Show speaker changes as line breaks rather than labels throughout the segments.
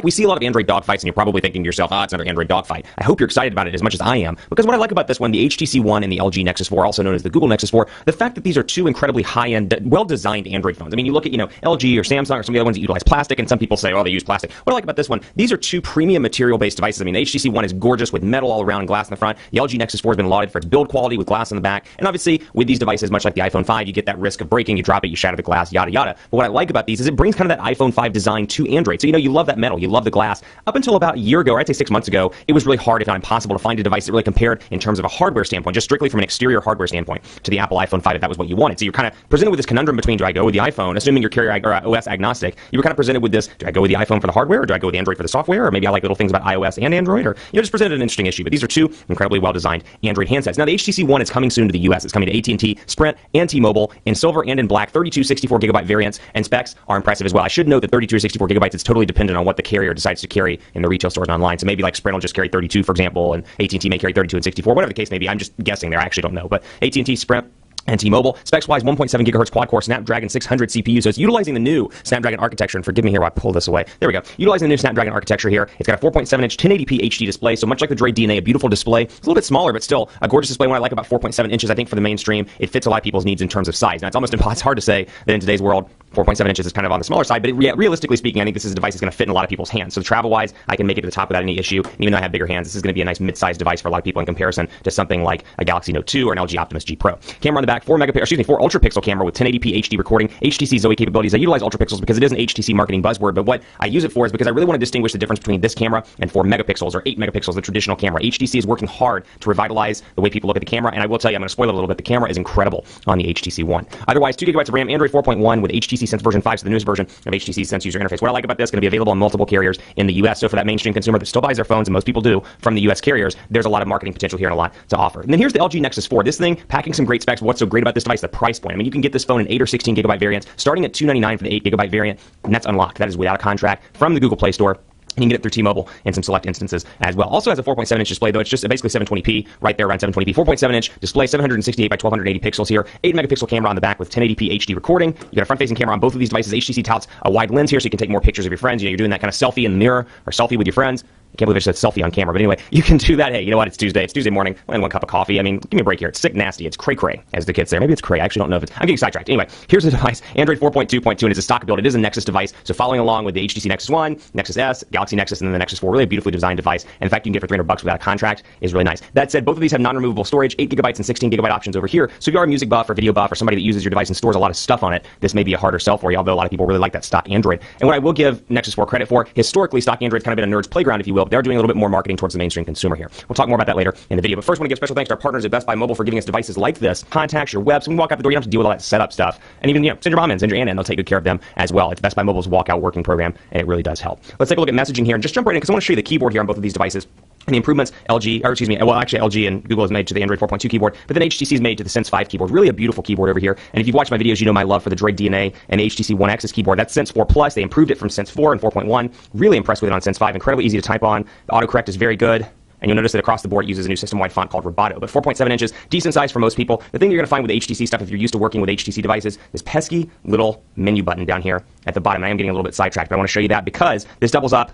We see a lot of Android dogfights, and you're probably thinking to yourself, it's another Android dogfight. I hope you're excited about it as much as I am, because what I like about this one, the HTC One and the LG Nexus 4, also known as the Google Nexus 4, the fact that these are two incredibly high-end, well-designed Android phones. I mean, you look at, LG or Samsung or some of the other ones that utilize plastic, and some people say, they use plastic. What I like about this one, these are two premium material-based devices. I mean, the HTC One is gorgeous with metal all around and glass in the front. The LG Nexus 4 has been lauded for its build quality with glass in the back. And obviously, with these devices, much like the iPhone 5, you get that risk of breaking, you drop it, you shatter the glass, yada, yada. But what I like about these is it brings kind of that iPhone 5 design to Android. So, you love that metal, you love the glass. Up until about a year ago, or I'd say 6 months ago, it was really hard, if not impossible, to find a device that really compared in terms of a hardware standpoint, just strictly from an exterior hardware standpoint, to the Apple iPhone 5 if that was what you wanted. So you're kind of presented with this conundrum between, do I go with the iPhone, assuming you're carrier or OS agnostic, you were kind of presented with this, do I go with the iPhone for the hardware, or do I go with Android for the software, or maybe I like little things about iOS and Android, or, just presented an interesting issue. But these are two incredibly well-designed Android handsets. Now, the HTC One is coming soon to the US. It's coming to AT&T, Sprint, and T-Mobile in silver and in black, 32, 64 gigabyte variants, and specs are impressive as well. I should note that 32 or 64 gigabytes is totally dependent on what the carrier decides to carry in the retail stores and online. So maybe like Sprint will just carry 32, for example, and AT&T may carry 32 and 64, whatever the case may be. I'm just guessing there. I actually don't know. But AT&T, Sprint, and T-Mobile. Specs-wise, 1.7 gigahertz quad-core Snapdragon 600 CPU, so it's utilizing the new Snapdragon architecture, and forgive me here while I pull this away. There we go. Utilizing the new Snapdragon architecture here. It's got a 4.7-inch 1080p HD display, so much like the Droid DNA, a beautiful display. It's a little bit smaller, but still a gorgeous display. What I like about 4.7 inches, I think for the mainstream, it fits a lot of people's needs in terms of size. Now, it's hard to say that in today's world, 4.7 inches is kind of on the smaller side, but realistically speaking, I think this is a device that's going to fit in a lot of people's hands. So travel-wise, I can make it to the top without any issue. And even though I have bigger hands, this is going to be a nice mid-sized device for a lot of people in comparison to something like a Galaxy Note 2 or an LG Optimus G Pro. Camera on the back, 4 ultra-pixel camera with 1080p HD recording, HTC Zoe capabilities. I utilize ultra-pixels because it is an HTC marketing buzzword, but what I use it for is because I really want to distinguish the difference between this camera and 4 megapixels or 8 megapixels, the traditional camera. HTC is working hard to revitalize the way people look at the camera, and I will tell you, I'm going to spoil it a little bit, the camera is incredible on the HTC One. Otherwise, 2 gigabytes of RAM, Android 4.1 with HTC Sense version 5, so the newest version of HTC Sense user interface. What I like about this, going to be available on multiple carriers in the US, so for that mainstream consumer that still buys their phones, and most people do, from the US carriers, there's a lot of marketing potential here and a lot to offer. And then here's the LG Nexus 4. This thing, packing some great specs. What's so great about this device? The price point. I mean, you can get this phone in 8 or 16 gigabyte variants, starting at $299 for the 8 gigabyte variant, and that's unlocked. That is without a contract from the Google Play Store. You can get it through T-Mobile in some select instances as well. Also has a 4.7-inch display, though it's just basically 720p, right there around 720p. 4.7-inch display, 768 by 1280 pixels here. 8-megapixel camera on the back with 1080p HD recording. You got a front-facing camera on both of these devices. HTC touts a wide lens here, so you can take more pictures of your friends. You're doing that kind of selfie in the mirror or selfie with your friends. I can't believe I said selfie on camera, but anyway, you can do that. Hey, you know what? It's Tuesday. It's Tuesday morning. And 1 cup of coffee. I mean, give me a break here. It's sick nasty. It's cray-cray, as the kids say. Maybe it's cray. I actually don't know if it's... I'm getting sidetracked. Anyway, here's the device. Android 4.2.2, and it's a stock build. It is a Nexus device, so following along with the HTC Nexus 1, Nexus S, Galaxy Nexus, and then the Nexus 4. Really a beautifully designed device. And the fact you can get it for $300 without a contract is really nice. That said, both of these have non-removable storage, 8 gigabytes and 16 gigabyte options over here. So if you are a music buff or video buff or somebody that uses your device and stores a lot of stuff on it, this may be a harder sell for you, although a lot of people really like that stock Android. And what I will give Nexus 4 credit for, historically, stock Android's kind of been a nerd's playground, if you will, but they're doing a little bit more marketing towards the mainstream consumer here. We'll talk more about that later in the video. But first, I want to give special thanks to our partners at Best Buy Mobile for giving us devices like this, contacts, your web, so when you walk out the door, you don't have to deal with all that setup stuff. And even, send your mom in, send your aunt in, they'll take good care of them as well. It's Best Buy Mobile's walkout working program, and it really does help. Let's take a look at messaging here and just jump right in, because I want to show you the keyboard here on both of these devices. And the improvements LG and Google has made to the Android 4.2 keyboard, but then HTC has made to the Sense 5 keyboard. Really a beautiful keyboard over here. And if you've watched my videos, you know my love for the Droid DNA and the HTC One X's keyboard. That's Sense 4 Plus. They improved it from Sense 4 and 4.1. Really impressed with it on Sense 5. Incredibly easy to type on. The autocorrect is very good. And you'll notice that across the board it uses a new system-wide font called Roboto. But 4.7 inches, decent size for most people. The thing you're going to find with HTC stuff, if you're used to working with HTC devices, this pesky little menu button down here at the bottom. I am getting a little bit sidetracked, but I want to show you that because this doubles up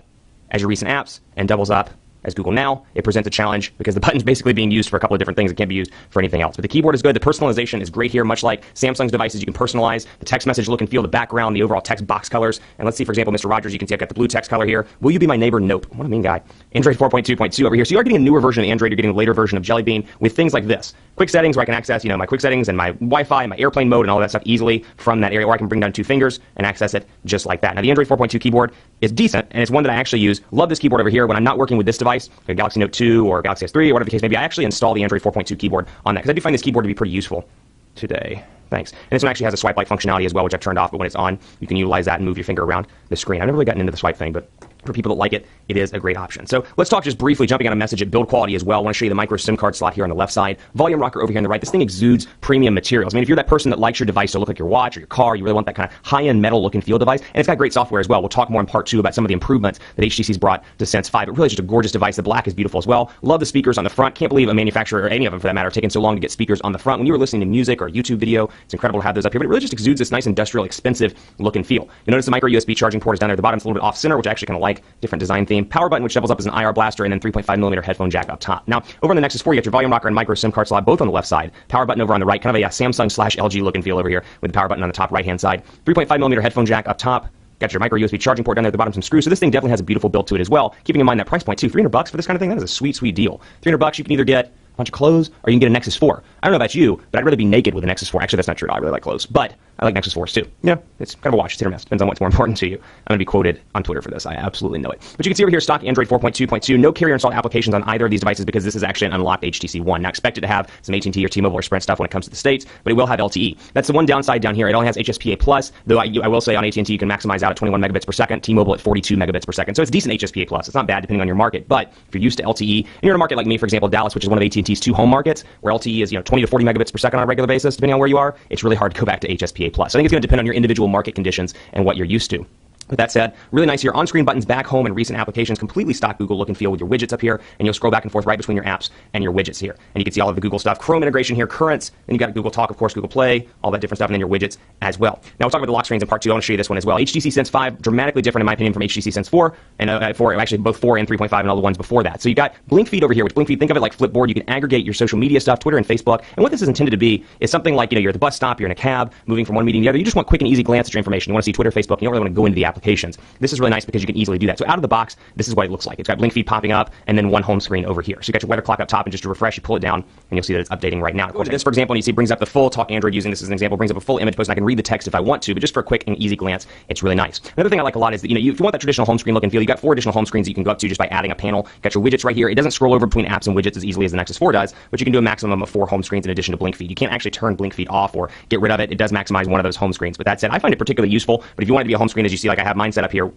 as your recent apps and doubles up as Google Now. It presents a challenge because the button's basically being used for a couple of different things. It can't be used for anything else. But the keyboard is good. The personalization is great here, much like Samsung's devices. You can personalize the text message look and feel, the background, the overall text box colors. And let's see, for example, Mr. Rogers, you can see I've got the blue text color here. Will you be my neighbor? Nope. What a mean guy. Android 4.2.2 over here. So you are getting a newer version of Android. You're getting a later version of Jelly Bean with things like this. Quick settings where I can access, my quick settings and my Wi-Fi, my airplane mode and all that stuff easily from that area, or I can bring down 2 fingers and access it just like that. Now, the Android 4.2 keyboard is decent, and it's one that I actually use. Love this keyboard over here. When I'm not working with this device, like a Galaxy Note 2 or Galaxy S3 or whatever the case may be, I actually install the Android 4.2 keyboard on that because I do find this keyboard to be pretty useful today. Thanks. And this one actually has a swipe-like functionality as well, which I've turned off, but when it's on, you can utilize that and move your finger around the screen. I've never really gotten into the swipe thing, but for people that like it, it is a great option. So let's talk just briefly, jumping on a message at build quality as well. I want to show you the micro SIM card slot here on the left side. Volume rocker over here on the right. This thing exudes premium materials. I mean, if you're that person that likes your device to look like your watch or your car, you really want that kind of high-end metal look and feel device. And it's got great software as well. We'll talk more in part 2 about some of the improvements that HTC's brought to Sense 5. But really just a gorgeous device. The black is beautiful as well. Love the speakers on the front. Can't believe a manufacturer, or any of them for that matter, taking so long to get speakers on the front. When you were listening to music or a YouTube video, it's incredible to have those up here. But it really just exudes this nice industrial, expensive look and feel. You notice the micro USB charging port is down there at the bottom. It's a little bit off center, which I actually kind of like. slab-like, different design theme. Power button, which doubles up as an IR blaster, and then 3.5mm headphone jack up top. Now, over on the Nexus 4, you got your volume rocker and micro SIM card slot, both on the left side. Power button over on the right, kind of a Samsung/LG look and feel over here, with the power button on the top right-hand side. 3.5mm headphone jack up top. Got your micro USB charging port down there at the bottom, some screws. So this thing definitely has a beautiful build to it as well. Keeping in mind that price point too, $300 for this kind of thing, that is a sweet, sweet deal. $300, you can either get a bunch of clothes, or you can get a Nexus 4. I don't know about you, but I'd rather be naked with a Nexus 4. Actually, that's not true. I really like clothes, but I like Nexus 4s too. You know, it's kind of a watch. It's hit or miss. Depends on what's more important to you. I'm going to be quoted on Twitter for this. I absolutely know it. But you can see over here, stock Android 4.2.2. No carrier installed applications on either of these devices because this is actually an unlocked HTC One. Now, expect it to have some AT&T or T-Mobile or Sprint stuff when it comes to the States, but it will have LTE. That's the one downside down here. It only has HSPA+, though I will say on AT&T you can maximize out at 21 megabits per second, T-Mobile at 42 megabits per second. So it's decent HSPA+. It's not bad depending on your market, but if you're used to LTE, and you're in a market like me, for example, Dallas, which is one of AT&T's 2 home markets, where LTE is 20 to 40 megabits per second on a regular basis, depending on where you are, it's really hard to go back to HSPA+. So I think it's going to depend on your individual market conditions and what you're used to. With that said, really nice here. On-screen buttons, back, home, and recent applications, completely stock Google look and feel with your widgets up here, and you'll scroll back and forth right between your apps and your widgets here. And you can see all of the Google stuff. Chrome integration here, Currents, then you got Google Talk, of course, Google Play, all that different stuff, and then your widgets as well. Now we'll talk about the lock screens in part 2. I want to show you this one as well. HTC Sense 5, dramatically different in my opinion from HTC Sense 4, and actually both 4 and 3.5 and all the ones before that. So you got Blink Feed over here, which Blink Feed, think of it like Flipboard. You can aggregate your social media stuff, Twitter and Facebook, and what this is intended to be is something like, you're at the bus stop, you're in a cab, moving from one meeting to the other. You just want quick and easy glance at your information. You want to see Twitter, Facebook, you don't really want to go into the applications. This is really nice because you can easily do that. So out of the box, this is what it looks like. It's got Blink Feed popping up and then one home screen over here. So you got your weather clock up top, and just to refresh, you pull it down and you'll see that it's updating right now. Of course, this, for example, and you see it brings up the full Talk Android using this as an example, brings up a full image post, and I can read the text if I want to, but just for a quick and easy glance, it's really nice. Another thing I like a lot is that, if you want that traditional home screen look and feel, you got 4 additional home screens that you can go up to just by adding a panel. You got your widgets right here. It doesn't scroll over between apps and widgets as easily as the Nexus 4 does, but you can do a maximum of 4 home screens in addition to Blink Feed. You can't actually turn Blink Feed off or get rid of it. It does maximize one of those home screens. But that said, I find it particularly useful, but if you want it to be a home screen, as you see, like I have mine set up here,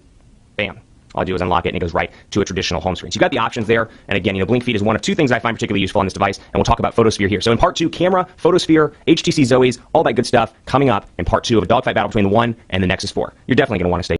bam. All I do is unlock it, and it goes right to a traditional home screen. So you've got the options there. And again, Blink Feed is one of 2 things I find particularly useful on this device. And we'll talk about Photosphere here. So in part 2, camera, Photosphere, HTC Zoes, all that good stuff coming up in part 2 of a dogfight battle between the One and the Nexus 4. You're definitely going to want to stay